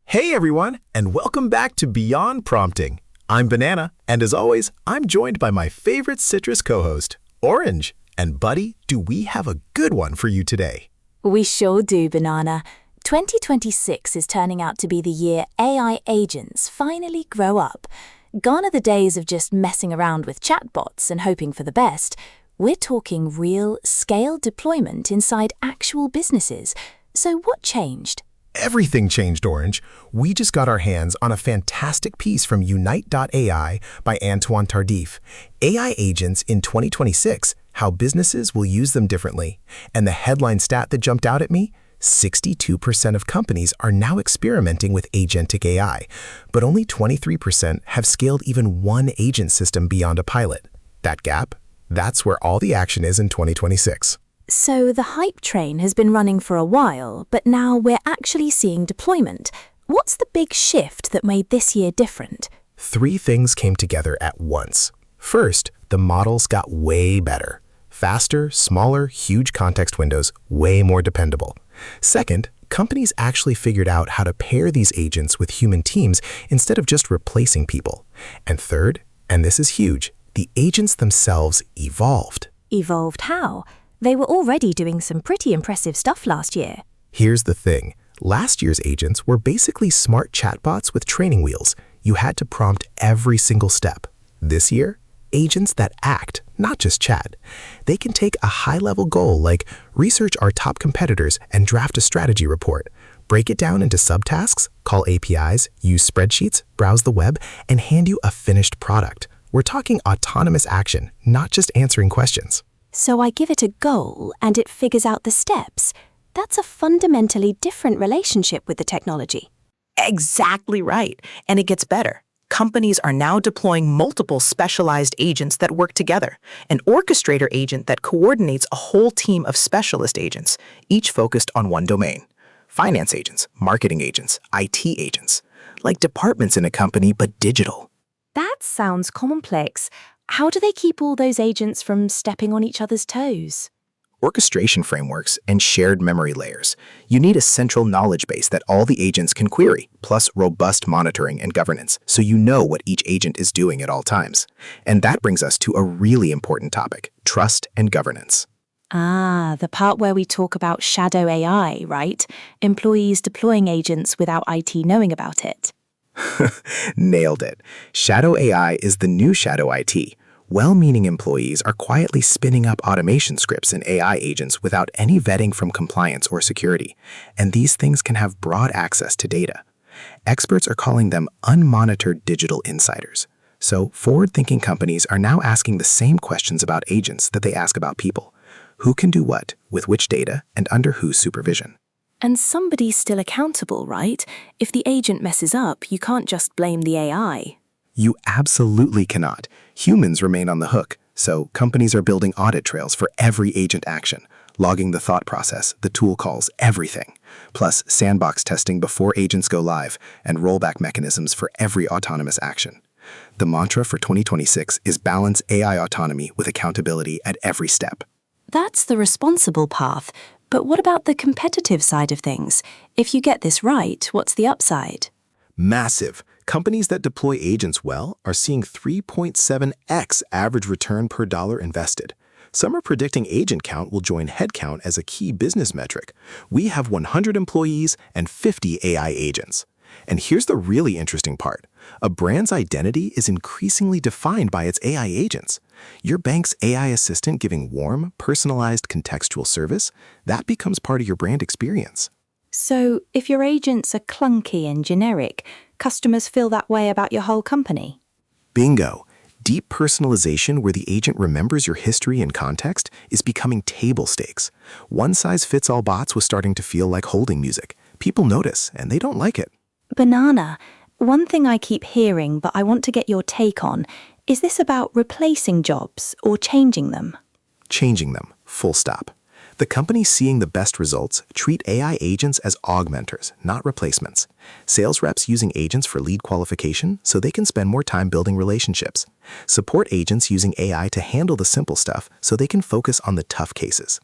Hey everyone, and welcome back to Beyond Prompting. I'm Banana, and as always, I'm joined by my favorite citrus co-host, Orange. And buddy, do we have a good one for you today? We sure do, Banana. 2026 is turning out to be the year AI agents finally grow up. Gone are the days of just messing around with chatbots and hoping for the best. We're talking real, scale deployment inside actual businesses. So what changed? Everything changed, Orange. We just got our hands on a fantastic piece from Unite.AI by Antoine Tardif. AI agents in 2026, how businesses will use them differently. And the headline stat that jumped out at me? 62% of companies are now experimenting with Agentic AI, but only 23% have scaled even one agent system beyond a pilot. That gap? That's where all the action is in 2026. So the hype train has been running for a while, but now we're actually seeing deployment. What's the big shift that made this year different? Three things came together at once. First, the models got way better. Faster, smaller, huge context windows, way more dependable. Second, companies actually figured out how to pair these agents with human teams instead of just replacing people. And third, and this is huge, the agents themselves evolved. Evolved how? They were already doing some pretty impressive stuff last year. Here's the thing. Last year's agents were basically smart chatbots with training wheels. You had to prompt every single step. This year, agents that act, not just chat. They can take a high-level goal like research our top competitors and draft a strategy report, break it down into subtasks, call APIs, use spreadsheets, browse the web, and hand you a finished product. We're talking autonomous action, not just answering questions. So I give it a goal and it figures out the steps. That's a fundamentally different relationship with the technology. Exactly right. And it gets better. Companies are now deploying multiple specialized agents that work together. An orchestrator agent that coordinates a whole team of specialist agents, each focused on one domain. Finance agents, marketing agents, IT agents. Like departments in a company, but digital. That sounds complex. How do they keep all those agents from stepping on each other's toes? Orchestration frameworks and shared memory layers. You need a central knowledge base that all the agents can query, plus robust monitoring and governance, so you know what each agent is doing at all times. And that brings us to a really important topic, trust and governance. Ah, the part where we talk about shadow AI, right? Employees deploying agents without IT knowing about it. Nailed it. Shadow AI is the new shadow IT. Well-meaning employees are quietly spinning up automation scripts and AI agents without any vetting from compliance or security, and these things can have broad access to data. Experts are calling them unmonitored digital insiders. So forward-thinking companies are now asking the same questions about agents that they ask about people. Who can do what, with which data, and under whose supervision? And somebody's still accountable, right? If the agent messes up, you can't just blame the AI. You absolutely cannot. Humans remain on the hook, so companies are building audit trails for every agent action, logging the thought process, the tool calls, everything. Plus sandbox testing before agents go live and rollback mechanisms for every autonomous action. The mantra for 2026 is balance AI autonomy with accountability at every step. That's the responsible path. But what about the competitive side of things? If you get this right, what's the upside? Massive. Companies that deploy agents well are seeing 3.7x average return per dollar invested. Some are predicting agent count will join headcount as a key business metric. We have 100 employees and 50 AI agents. And here's the really interesting part. A brand's identity is increasingly defined by its AI agents. Your bank's AI assistant giving warm, personalized contextual service, that becomes part of your brand experience. So, if your agents are clunky and generic, customers feel that way about your whole company? Bingo! Deep personalization where the agent remembers your history and context is becoming table stakes. One-size-fits-all bots was starting to feel like holding music. People notice, and they don't like it. Banana, one thing I keep hearing but I want to get your take on, is this about replacing jobs or changing them? Changing them, full stop. The companies seeing the best results treat AI agents as augmenters, not replacements. Sales reps using agents for lead qualification so they can spend more time building relationships. Support agents using AI to handle the simple stuff so they can focus on the tough cases.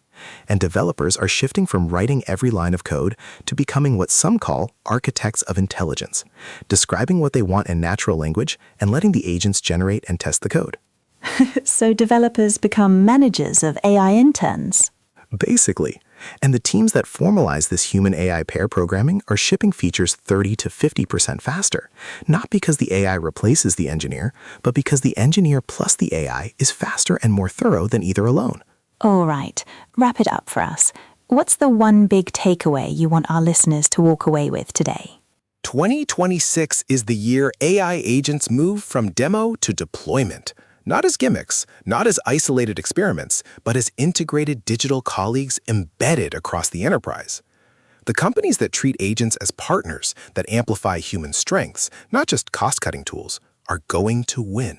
And developers are shifting from writing every line of code to becoming what some call architects of intelligence, describing what they want in natural language and letting the agents generate and test the code. So developers become managers of AI interns. Basically. And the teams that formalize this human-AI pair programming are shipping features 30 to 50% faster, not because the AI replaces the engineer, but because the engineer plus the AI is faster and more thorough than either alone. All right, wrap it up for us. What's the one big takeaway you want our listeners to walk away with today? 2026 is the year AI agents move from demo to deployment. Not as gimmicks, not as isolated experiments, but as integrated digital colleagues embedded across the enterprise. The companies that treat agents as partners that amplify human strengths, not just cost-cutting tools, are going to win.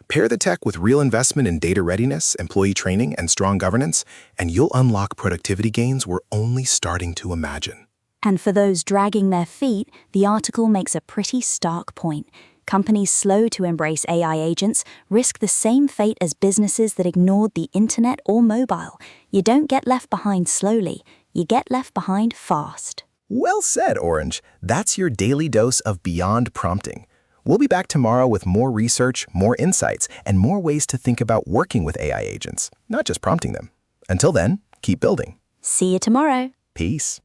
Pair the tech with real investment in data readiness, employee training, and strong governance, and you'll unlock productivity gains we're only starting to imagine. And for those dragging their feet, the article makes a pretty stark point. Companies slow to embrace AI agents risk the same fate as businesses that ignored the internet or mobile. You don't get left behind slowly, you get left behind fast. Well said, Orange. That's your daily dose of Beyond Prompting. We'll be back tomorrow with more research, more insights, and more ways to think about working with AI agents, not just prompting them. Until then, keep building. See you tomorrow. Peace.